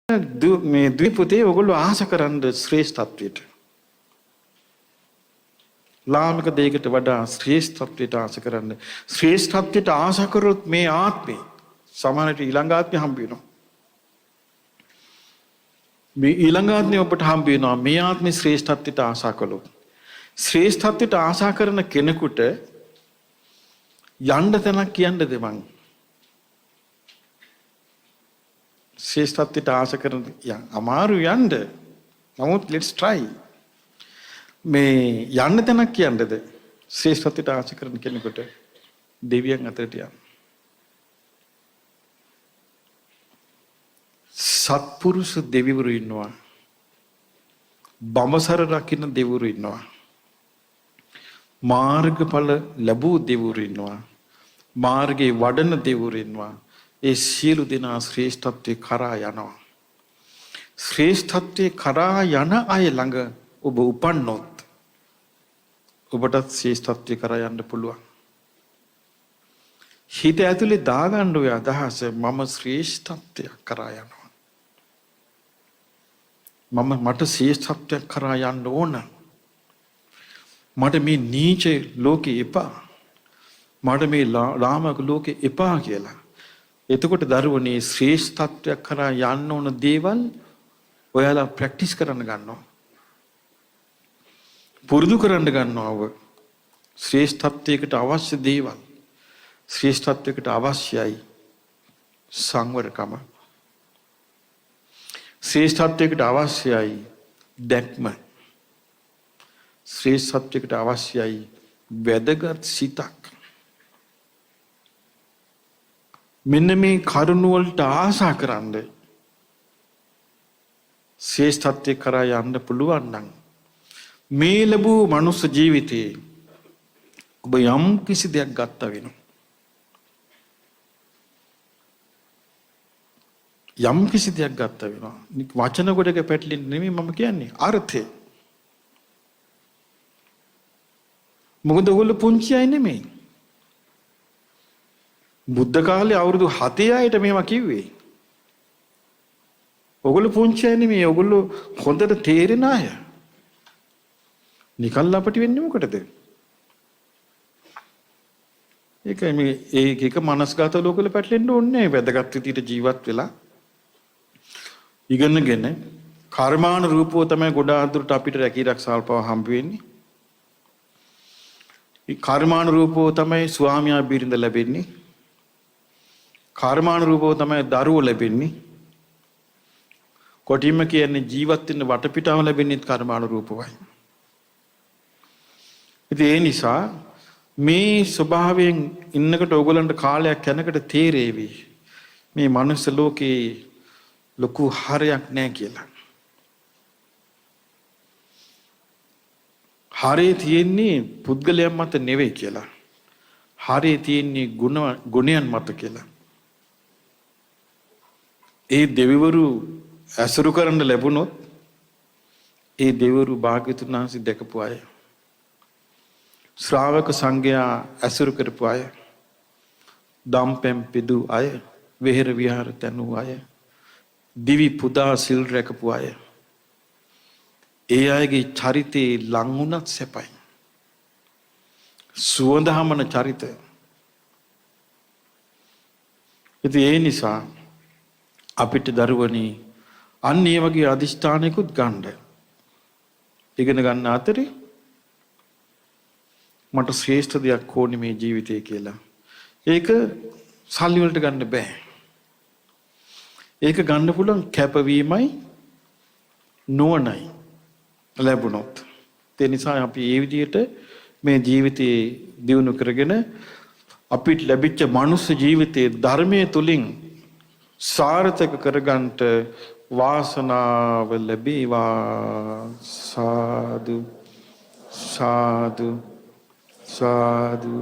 මේ ද්වීපතේ ඔයගොල්ලෝ ආස කරන්න ශ්‍රේෂ්ඨත්වයට. ලාමක දෙයකට වඩා ශ්‍රේෂ්ඨත්වයට ආස කරන්න. ශ්‍රේෂ්ඨත්වයට ආස කරොත් මේ ආත්මේ සමානට ඊළඟ ආත්මේ හම්බ වෙනවා. මේ ඊළඟ ආත්මේ ඔබට හම්බ වෙනවා මේ ආත්මේ ශ්‍රේෂ්ඨත්වයට ආසා කළොත්. ශ්‍රේෂ්ඨත්වයට ආසා කරන කෙනෙකුට යන්න තැනක් කියන්නද මං? ශ්‍රේෂ්ඨත්වයට ආස කරන අමාරු යන්න. නමුත් let's try. මේ යන්න තැනක් කියන්නද? ශ්‍රේෂ්ඨත්වයට ආස කරන කෙනෙකුට දෙවියන් අතරට යන්න. සත්පුරුෂ දෙවිවරු ඉන්නවා. බඹසර රකින්න දෙවිවරු ඉන්නවා. මාර්ගඵල ලැබූ දෙවිවරු ඉන්නවා. මාර්ගේ වඩන දෙවිවරු ඉන්නවා. ඒ සියලු දෙනා ශ්‍රේෂ්ඨත්වයේ කරා යනවා. ශ්‍රේෂ්ඨත්වයේ කරා යන අය ළඟ ඔබ උපන්නොත් ඔබටත් ශ්‍රේෂ්ඨත්වයේ කරා යන්න පුළුවන්. හිත ඇතුලේ දාගන්න ඔය අදහස මම ශ්‍රේෂ්ඨත්වයක් කරා යනවා. මට ශ්‍රේෂ්ඨත්වයක් කරා යන්න ඕන. මට මේ නීච ලෝකේ එපා. මට මේ ලාමක ලෝකේ එපා කියලා. එතකොට දරුවනේ ශ්‍රේෂ්ඨත්වයක් කරා යන්න ඕන දේවල් ඔයාලා ප්‍රැක්ටිස් කරන්න ගන්නවා. පුරුදු කරන්න ගන්නවා. ශ්‍රේෂ්ඨත්වයකට අවශ්‍ය දේවල්. ශ්‍රේෂ්ඨත්වයකට අවශ්‍යයි සංවරකම. ශ්‍රේෂ්ඨත්වයකට අවශ්‍යයි දැක්ම. ශ්‍රේෂ්ඨත්වයකට අවශ්‍යයි වැදගත් සිතක්. මෙන්න මේ කරුණ වලට ආසා කරන්න ශ්‍රේෂ්ඨත්වයේ කරා යන්න පුළුවන් නම් මේ ලැබූ මනුස්ස ජීවිතේ ඔබ යම් කිසි දෙයක් ගත්තා වෙනවා. යම් කිසි දෙයක් ගත්තා වෙනවා. වචන කොටක පැටලෙන්නේ නෙමෙයි මම කියන්නේ අර්ථය. මොකද ඔයගොල්ලෝ පුංචි අය නෙමෙයි. බුද්ධ කාලේ අවුරුදු 7 අයට මේවා කිව්වේ. ඔයගොල්ලෝ පුංචි අය නෙමෙයි. ඔයගොල්ලෝ හොඳට තේරෙන අය. නිකන් අපට වෙන්නේ මොකටද? ඒකයි මේ ඒක මනස්ගත ලෝකවල පැටලෙන්න ඕනේ. වැදගත් විදිහට ජීවත් වෙලා ඉගෙනගෙන කර්මාන රූපව තමයි ගොඩාක් දුරට අපිට රැකී රක්ෂාල්පව හම්බ වෙන්නේ. මේ කර්මාන රූපව තමයි ස්වාමියා බිරිඳ ලැබෙන්නේ. කර්මාන රූපව තමයි දරුවෝ ලැබෙන්නේ. කොටින්ම කියන්නේ ජීවත් වෙන්න වටපිටාව ලැබෙන්නේ කර්මාන රූපවයි. ඉතින් ඒ නිසා මේ ස්වභාවයෙන් ඉන්නකොට ඕගලන්ට කාලයක් යනකොට තේරෙවි මේ මනුස්ස ලෝකේ ලොකු හරයක් නැහැ කියලා. හරේ තියෙන්නේ පුද්ගලයන් මත නෙවෙයි කියලා. හරේ තියෙන්නේ ගුණයන් මත කියලා. ඒ දෙවිවරු ඇසුරු කරන්න ලැබුණොත් ඒ දෙවිවරු භාග්‍යතුන් වහන්සේ දැකපු අය. ශ්‍රාවක සංඝයා ඇසුරු කරපු අය. දම්පැම් පිදු අය. විහෙර විහාර තනු අය. දිවි පුදා සිල් රැකපු අය. ඒ අයගේ චරිතේ ලං වුණත් සැපයි. සුවඳහමන චරිතය. ඉතින් ඒ නිසා අපිට දරුවනි අන්න ඒ වගේ අදිෂ්ඨානයකුත් ගන්න. ඉගෙන ගන්න අතරේ මට ශ්‍රේෂ්ඨ දෙයක් ඕනේ මේ ජීවිතේ කියලා. ඒක සල්ලි වලට ගන්න බෑ. ඒක ගන්න පුළුවන් කැපවීමයි නුවණයි ලැබුණොත්. ඒ නිසා අපි මේ විදිහට මේ ජීවිතේ දියුණු කරගෙන අපිට ලැබිච්ච මනුස්ස ජීවිතයේ ධර්මයේ තුලින් සාර්ථක කරගන්නට වාසනාව ලැබේවා. සාදු සාදු සාදු